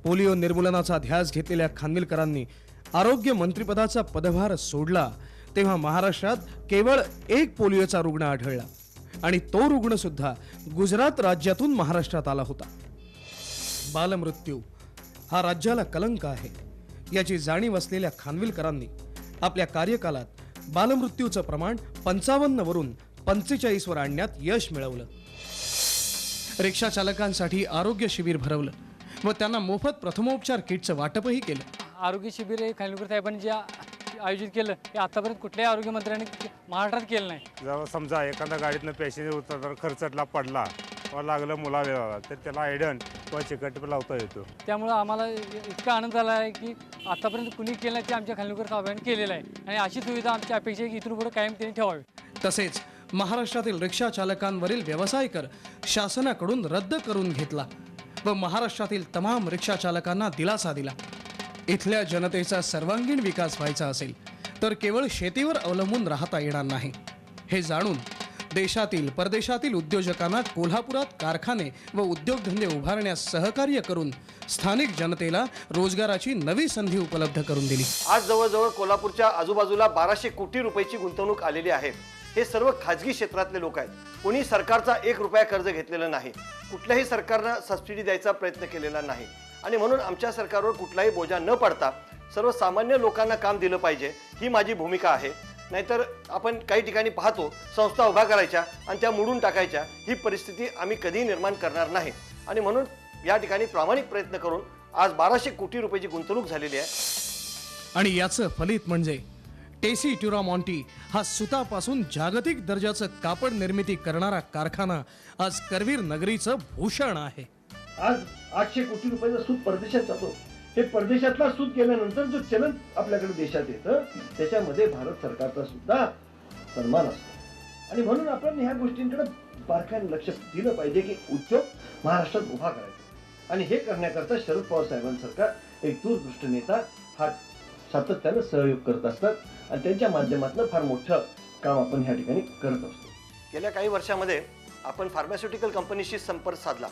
पोलिओ निर्मूलनाचा ध्यास घेतलेल्या खानविलकरांनी आरोग्य मंत्रिपदाचा पदभार सोडला तेव्हा महाराष्ट्रात केवळ 1 पोलिओचा रुग्ण आढळला आणि तो रुग्ण सुद्धा गुजरात राज्यातून महाराष्ट्रात आला होता। बालमृत्यू हा राज्याला कलंक आहे याची जाणीव असलेल्या खानविलकरांनी आपल्या कार्यकालात बालमृत्यूचं प्रमाण 55 वरून 45 वर आणण्यात यश मिळवलं। रिक्षा चालकांसाठी आरोग्य शिबिर भरवलं व त्यांना मोफत प्रथमोपचार किटचं वाटपही केलं। आरोग्य शिबिर हे खानविलकर साहेबांनी जे आयोजित केलं ते आतापर्यंत कुठल्याही आरोग्य मंत्र्यांनी महाराष्ट्रात केलं नाही। जर समजा एखाद्या गाडीतनं पेशंट उतरताना खर्चटला पडला किंवा लागलं मुलावेळाला तर त्याला आयडन किंवा चिकट लावता येतो। त्यामुळं आम्हाला इतका आनंद झाला आहे की आतापर्यंत कुणी केलं नाही ते आमच्या खानविलकर साहेबांनी केलेलं आहे आणि अशी सुविधा आमच्या अपेक्षा आहे की इथून पुढे कायम त्यांनी ठेवावी। तसेच महाराष्ट्रातील रिक्षा चालकांवरील व्यवसाय कर शासनाकडून रद्द करून घेतला व महाराष्ट्रातील तमाम रिक्षा चालकांना दिलासा दिला। इथल्या जनतेचा सर्वांगीण विकास व्हायचा असेल तर केवळ शेतीवर अवलंबून राहता येणार नाही हे जाणून देशातील परदेशातील उद्योजकांना कोल्हापुरात कारखाने व उद्योगधंदे उभारण्यास सहकार्य करून स्थानिक जनतेला रोजगाराची नवी संधी उपलब्ध करून दिली। आज जवळजवळ कोल्हापूरच्या आजूबाजूला 1200 कोटी रुपयाची गुंतवणूक आलेली आहे। हे सर्व खाजगी क्षेत्रातले लोक आहेत। कोणी सरकारचा 1 रुपया कर्ज घेतलेला नाही, कुठल्याही सरकारनं सबसिडी द्यायचा प्रयत्न केलेला नाही आणि म्हणून आमच्या सरकारवर कुठलाही बोजा न पडता सर्वसामान्य लोकांना काम दिलं पाहिजे ही माझी भूमिका आहे। नाहीतर आपण काही ठिकाणी पाहतो संस्था उभा करायच्या आणि त्या मोडून टाकायच्या, ही परिस्थिती आम्ही कधीही निर्माण करणार नाही आणि म्हणून या ठिकाणी प्रामाणिक प्रयत्न करून आज 1200 कोटी रुपयाची गुंतवणूक झालेली आहे। आणि याचं फलित म्हणजे टेसी ट्युरामॉन्टी हा सुतापासून जागतिक दर्जाचं कापड निर्मिती करणारा कारखाना आज करवीर नगरीचं भूषण आहे. आज 800 कोटी रुपयाचा सूत परदेशात जातो. हे परदेशातला सूत गेल्यानंतर जो चलन आपल्याकडे देशात येतं त्याच्यामध्ये भारत सरकारचा सुद्धा सन्मान असतो. आणि म्हणून आपण ह्या गोष्टींकडे बारकाईने लक्ष दिलं पाहिजे की उद्योग महाराष्ट्रात उभा करायचा. आणि हे करण्याकरता शरद पवार साहेबांसारखा एक दूरदृष्ट नेता हा सातत्यानं सहयोग करत असतात आणि त्यांच्या माध्यमातून फार मोठं काम आपण ह्या ठिकाणी करत असतो. गेल्या काही वर्षामध्ये आपण फार्मास्युटिकल कंपनीशी संपर्क साधला.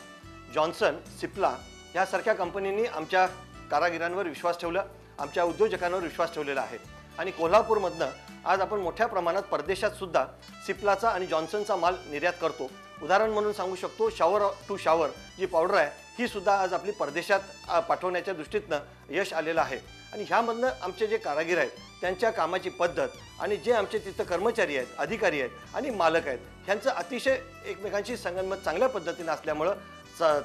जॉन्सन, सिप्ला यासारख्या कंपनींनी आमच्या कारागिरांवर विश्वास ठेवला, आमच्या उद्योजकांवर विश्वास ठेवलेला आहे. आणि कोल्हापूरमधनं आज आपण मोठ्या प्रमाणात परदेशात सुद्धा सिप्लाचा आणि जॉन्सनचा माल निर्यात करतो. उदाहरण म्हणून सांगू शकतो, शॉवर टू शॉवर जी पावडर आहे ही सुद्धा आज आपली परदेशात पाठवण्याच्या दृष्टीतनं यश आलेलं आहे. आणि ह्यामधनं आमचे जे कारागीर आहेत त्यांच्या कामाची पद्धत आणि जे आमचे तिथं कर्मचारी आहेत, अधिकारी आहेत आणि मालक आहेत ह्यांचं अतिशय एकमेकांशी संगनमत चांगल्या पद्धतीनं असल्यामुळं,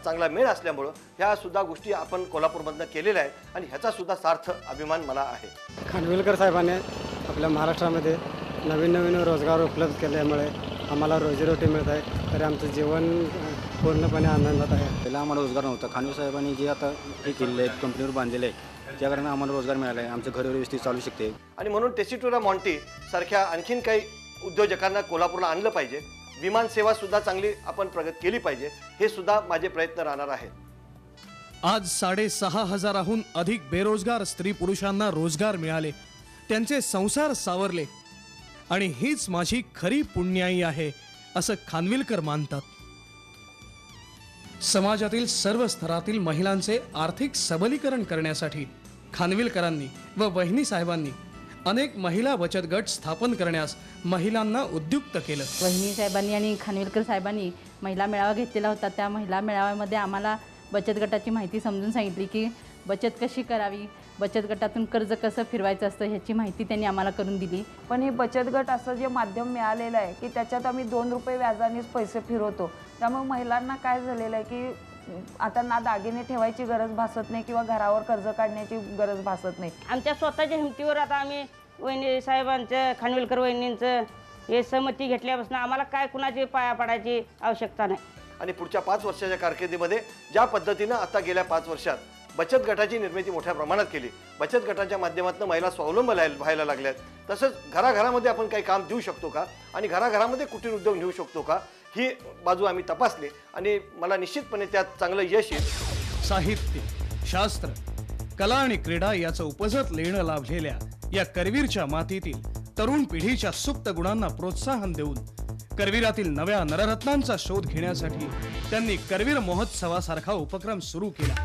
चांगला मेळ असल्यामुळं ह्या सुद्धा गोष्टी आपण कोल्हापूरमधनं केलेल्या आहेत आणि ह्याचा सुद्धा सार्थ अभिमान मला आहे. खानविलकर साहेबांनी आपल्या महाराष्ट्रामध्ये नवीन नवीन रोजगार उपलब्ध केल्यामुळे आम्हाला रोजीरोटी मिळत आहे. तर आमचं जीवन पूर्णपणे आनंदात आहे. पहिला आम्हाला रोजगार नव्हता. खानविल साहेबांनी जे आता हे केलेलं आहे, कंपनीवर बांधलेलं आहे, त्या कारणाने आम्हाला रोजगार मिळाला आहे. आमचं घर व्यवस्थित चालू शकते. आणि म्हणून टेसी ट्युरामॉन्टी सारख्या आणखीन काही उद्योजकांना कोल्हापूरला आणलं पाहिजे. विमान सेवा सुद्धा चांगली आपण प्रगत केली पाहिजे. हे सुद्धा माझे प्रयत्न राहणार आहेत. आज 6,500हून अधिक बेरोजगार स्त्री पुरुषांना रोजगार मिळाले, त्यांचे संसार सावरले आणि हीच माझी खरी पुण्याई आहे असं खानविलकर मानतात. समाजातील सर्व स्तरातील महिलांचे आर्थिक सबलीकरण करण्यासाठी खानविलकरांनी व वहिनी साहेबांनी अनेक महिला बचत गट स्थापन करण्यास महिलांना उद्युक्त केलं. वहिनी साहेबांनी आणि खानविलकर साहेबांनी महिला मेळावा घेतलेला होता. त्या महिला मेळाव्यामध्ये आम्हाला बचत गटाची माहिती समजून सांगितली की बचत कशी करावी, बचत गटातून कर्ज कसं फिरवायचं असतं ह्याची माहिती त्यांनी आम्हाला करून दिली. पण हे बचत गट असं जे माध्यम मिळालेलं आहे की त्याच्यात आम्ही 2 रुपये व्याजानेच पैसे फिरवतो. त्यामुळे महिलांना काय झालेलं आहे की आता ना दागिने ठेवायची गरज भासत नाही किंवा घरावर कर्ज काढण्याची गरज भासत नाही. आमच्या स्वतःच्या हिमतीवर आता आम्ही वहिनी साहेबांचं, खानविलकर वहिनींचं हे सहमती घेतल्यापासून आम्हाला काय कुणाची पाया पडायची आवश्यकता नाही. आणि पुढच्या 5 वर्षाच्या कारकिर्दीमध्ये ज्या पद्धतीनं आता गेल्या 5 वर्षात बचत गटाची निर्मिती मोठ्या प्रमाणात केली, बचत गटाच्या माध्यमातून महिला स्वावलंबी व्हायला लागल्यात, तसंच घराघरामध्ये आपण काही काम देऊ शकतो का आणि घराघरामध्ये कुटीर उद्योग नेऊ शकतो का ही बाजू आम्ही तपासली आणि मला निश्चितपणे त्यात चांगलं यश येईल. साहित्य, शास्त्र, कला आणि क्रीडा याचं उपजत लेणं लाभलेल्या या करवीरच्या मातीतील तरुण पिढीच्या सुप्त गुणांना प्रोत्साहन देऊन करवीरातील नव्या नररत्नांचा शोध घेण्यासाठी त्यांनी करवीर महोत्सवासारखा उपक्रम सुरू केला.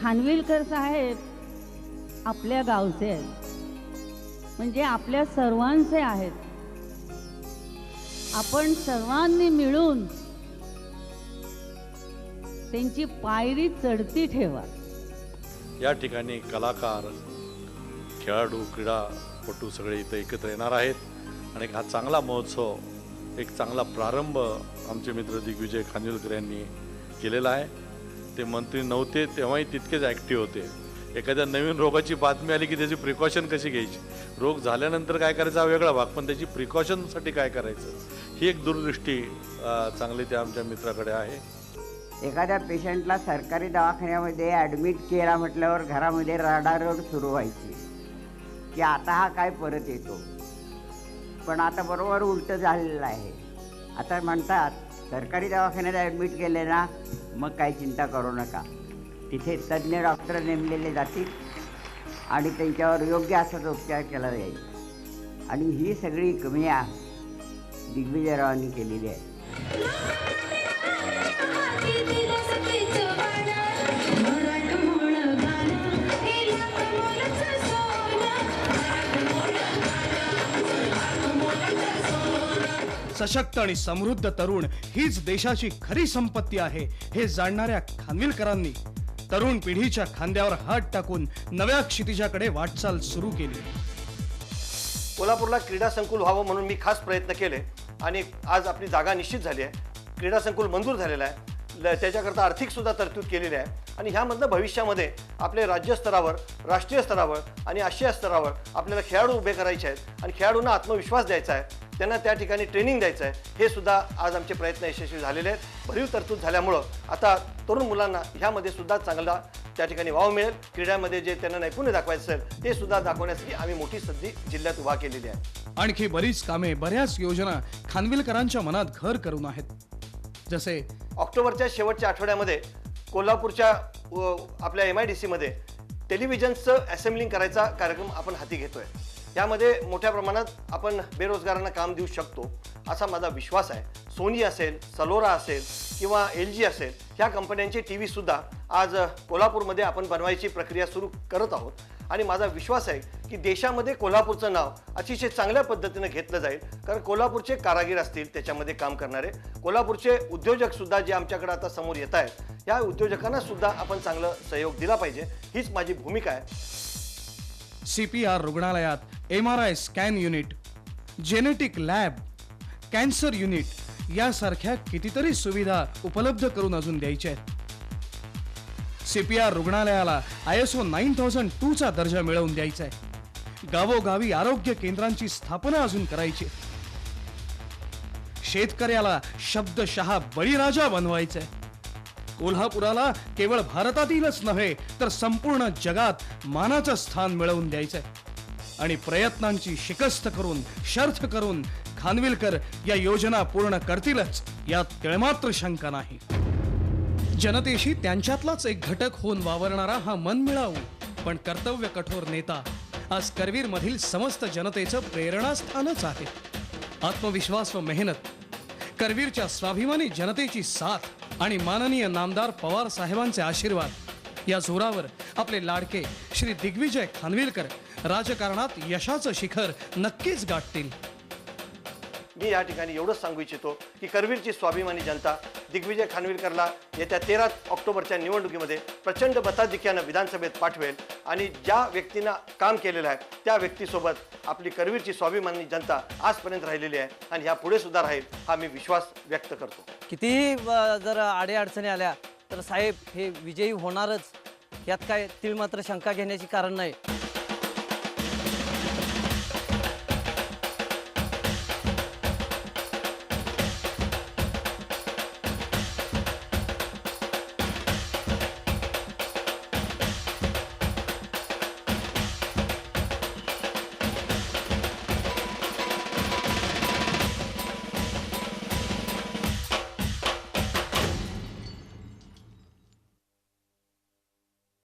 खानविलकर साहेब आपल्या गावचे आहेत, म्हणजे आपल्या सर्वांचे आहेत. आपण सर्वांनी मिळून त्यांची पायरी चढती ठेवा. या ठिकाणी कलाकार, खेळाडू, क्रीडापटू सगळे इथं एकत्र येणार आहेत आणि हा चांगला महोत्सव, एक चांगला प्रारंभ आमचे मित्र दिग्विजय खानविलकर यांनी केलेला आहे. ते मंत्री नव्हते तेव्हाही तितकेच ॲक्टिव्ह होते. एखाद्या नवीन रोगाची बातमी आली की त्याची प्रिकॉशन कशी घ्यायची, रोग झाल्यानंतर काय करायचा हा वेगळा भाग, पण त्याची प्रिकॉशनसाठी काय करायचं ही एक दूरदृष्टी चांगली त्या आमच्या मित्राकडे आहे. एखाद्या पेशंटला सरकारी दवाखान्यामध्ये ॲडमिट केला म्हटल्यावर घरामध्ये रडारड सुरू व्हायची की आता हा काय परत येतो. पण आता बरोबर उलटं झालेलं आहे. आता म्हणतात सरकारी दवाखान्यात ॲडमिट केले ना मग काही चिंता करू नका, तिथे तज्ज्ञ डॉक्टर नेमलेले जातील आणि त्यांच्यावर योग्य असाच उपचार केला जाईल. आणि ही सगळी कमिया दिग्विजयरावांनी केलेली आहे. मराठमोळा सशक्त आणि समृद्ध तरुण हीच देशाची खरी संपत्ती आहे हे जाणणाऱ्या खानविलकरांनी तरुण पिढीच्या खांद्यावर हात टाकून नव्या क्षितिजाकडे वाटचाल सुरू केली. कोल्हापूरला क्रीडा संकुल व्हावं म्हणून मी खास प्रयत्न केले आणि आज आपली जागा निश्चित झाली आहे. क्रीडा संकुल मंजूर झालेलं आहे. त्याच्याकरता आर्थिक सुद्धा तरतूद केलेली आहे आणि ह्यामधनं भविष्यामध्ये आपले राज्यस्तरावर, राष्ट्रीय स्तरावर आणि आशिया स्तरावर आपल्याला खेळाडू उभे करायचे आहेत आणि खेळाडूंना आत्मविश्वास द्यायचा आहे, त्यांना त्या ठिकाणी ट्रेनिंग द्यायचं आहे. हे सुद्धा आज आमचे प्रयत्न यशस्वी झालेले आहेत. भरीव तरतूद झाल्यामुळं आता तरुण मुलांना ह्यामध्ये सुद्धा चांगला त्या ठिकाणी वाव मिळेल. क्रीडामध्ये जे त्यांना नैपुण्य दाखवायचं असेल ते सुद्धा दाखवण्यासाठी आम्ही मोठी संधी जिल्ह्यात उभा केलेली आहे. आणखी बरीच कामे, बऱ्याच योजना खानविलकरांच्या मनात घर करून आहेत. जसे ऑक्टोबरच्या शेवटच्या आठवड्यामध्ये कोल्हापूरच्या आपल्या MIDC मध्ये टेलिव्हिजनचं असेंब्लिंग करायचा कार्यक्रम आपण हाती घेतोय. यामध्ये मोठ्या प्रमाणात आपण बेरोजगारांना काम देऊ शकतो असा माझा विश्वास आहे. सोनी असेल, सलोरा असेल किंवा LG असेल, ह्या कंपन्यांचे TV सुद्धा आज कोल्हापूरमध्ये आपण बनवायची प्रक्रिया सुरू करत आहोत आणि माझा विश्वास आहे की देशामध्ये कोल्हापूरचं नाव अतिशय चांगल्या पद्धतीने घेतलं जाईल. कारण कोल्हापूरचे कारागीर असतील, त्याच्यामध्ये काम करणारे कोल्हापूरचे उद्योजक सुद्धा जे आमच्याकडे आता समोर येत आहेत, या उद्योजकांना सुद्धा आपण चांगलं सहयोग दिला पाहिजे, हीच माझी भूमिका आहे. CPR रुग्णालयात MRI scan unit, genetic lab, cancer unit यासारख्या कितीतरी सुविधा उपलब्ध करून अजून द्यायच्या आहेत. CPR रुग्णालयाला ISO 9002चा दर्जा मिळवून द्यायचा आहे. गावोगावी आरोग्य केंद्रांची स्थापना अजून करायची. शेतकऱ्याला शब्दशः बळीराजा बनवायचंय. कोल्हापुराला केवळ भारतातीलच नव्हे तर संपूर्ण जगात मानाचं स्थान मिळवून द्यायचंय. आणि प्रयत्नांची शिकस्त करून, शर्थ करून खानविलकर या योजना पूर्ण करतीलच यात तिळमात्र शंका नाही. जनतेशी त्यांच्यातलाच एक घटक होऊन वावरणारा हा मनमिळावू पण कर्तव्य कठोर नेता आज करवीर मधील समस्त जनतेचं प्रेरणास्थानच आहे. आत्मविश्वास व मेहनत, करवीरच्या स्वाभिमानी जनतेची साथ आणि माननीय नामदार पवार साहेबांचे आशीर्वाद या जोरावर आपले लाडके श्री दिग्विजय खानविलकर राजकारणात यशाचं शिखर नक्कीच गाठतील. मी या ठिकाणी एवढंच सांगू इच्छितो की करवीरची स्वाभिमानी जनता दिग्विजय खानविलकरला येत्या 13 ऑक्टोबरच्या निवडणुकीमध्ये प्रचंड मताधिक्यानं विधानसभेत पाठवेल आणि ज्या व्यक्तींना काम केलेलं आहे त्या व्यक्तीसोबत आपली करवीरची स्वाभिमानी जनता आजपर्यंत राहिलेली आहे आणि ह्या पुढे सुद्धा राहील हा मी विश्वास व्यक्त करतो. कितीही जर अडीअडचणी आल्या तर साहेब हे विजयी होणारच, यात काय तीळ मात्र शंका घेण्याची कारण नाही.